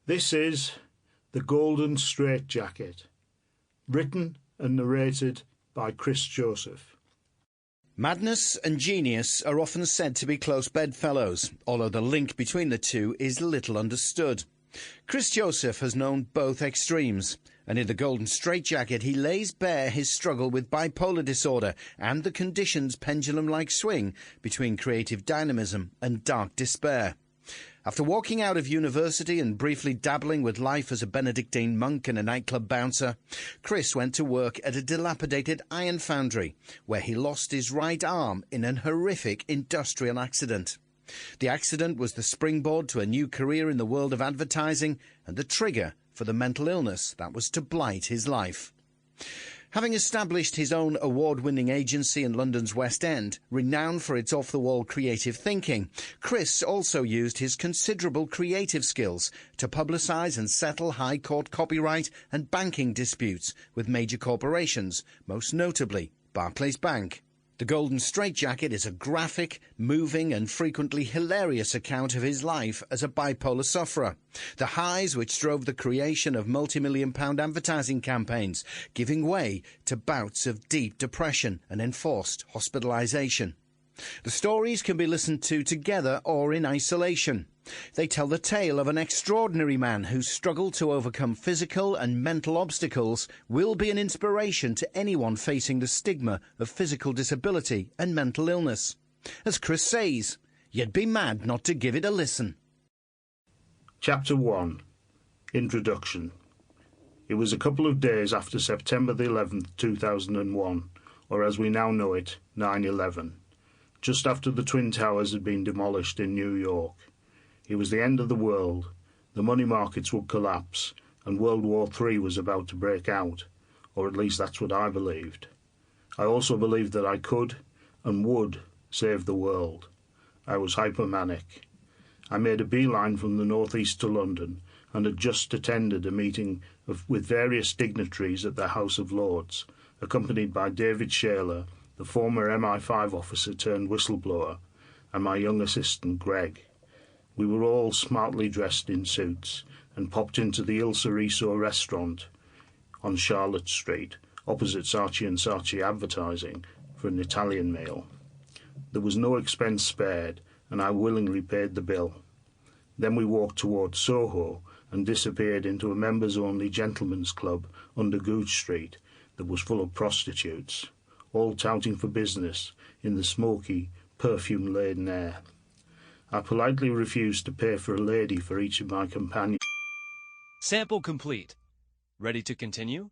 This is The Golden Straitjacket, written and narrated by Chris Joseph. Madness and genius are often said to be close bedfellows, although the link between the two is little understood. Chris Joseph has known both extremes, and in The Golden Straitjacket he lays bare his struggle with bipolar disorder and the condition's pendulum-like swing between creative dynamism and dark despair. After walking out of university and briefly dabbling with life as a Benedictine monk and a nightclub bouncer, Chris went to work at a dilapidated iron foundry, where he lost his right arm in an horrific industrial accident. The accident was the springboard to a new career in the world of advertising and the trigger for the mental illness that was to blight his life. Having established his own award-winning agency in London's West End, renowned for its off-the-wall creative thinking, Chris also used his considerable creative skills to publicise and settle High Court copyright and banking disputes with major corporations, most notably Barclays Bank. The Golden Straitjacket is a graphic, moving and frequently hilarious account of his life as a bipolar sufferer. The highs which drove the creation of multi-million-pound advertising campaigns, giving way to bouts of deep depression and enforced hospitalisation. The stories can be listened to together or in isolation. They tell the tale of an extraordinary man whose struggle to overcome physical and mental obstacles will be an inspiration to anyone facing the stigma of physical disability and mental illness. As Chris says, you'd be mad not to give it a listen. Chapter 1. Introduction. It was a couple of days after September the 11th, 2001, or as we now know it, 9/11. Just after the Twin Towers had been demolished in New York. It was the end of the world, the money markets would collapse, and World War III was about to break out, or at least that's what I believed. I also believed that I could and would save the world. I was hypermanic. I made a beeline from the northeast to London and had just attended a meeting with various dignitaries at the House of Lords, accompanied by David Shaler, the former MI5 officer turned whistleblower, and my young assistant Greg. We were all smartly dressed in suits and popped into the Il Sorriso restaurant on Charlotte Street, opposite Saatchi & Saatchi Advertising, for an Italian meal. There was no expense spared, and I willingly paid the bill. Then we walked towards Soho and disappeared into a members-only gentlemen's club under Gooch Street that was full of prostitutes, all touting for business in the smoky, perfume-laden air. I politely refused to pay for a lady for each of my companions. Sample complete. Ready to continue?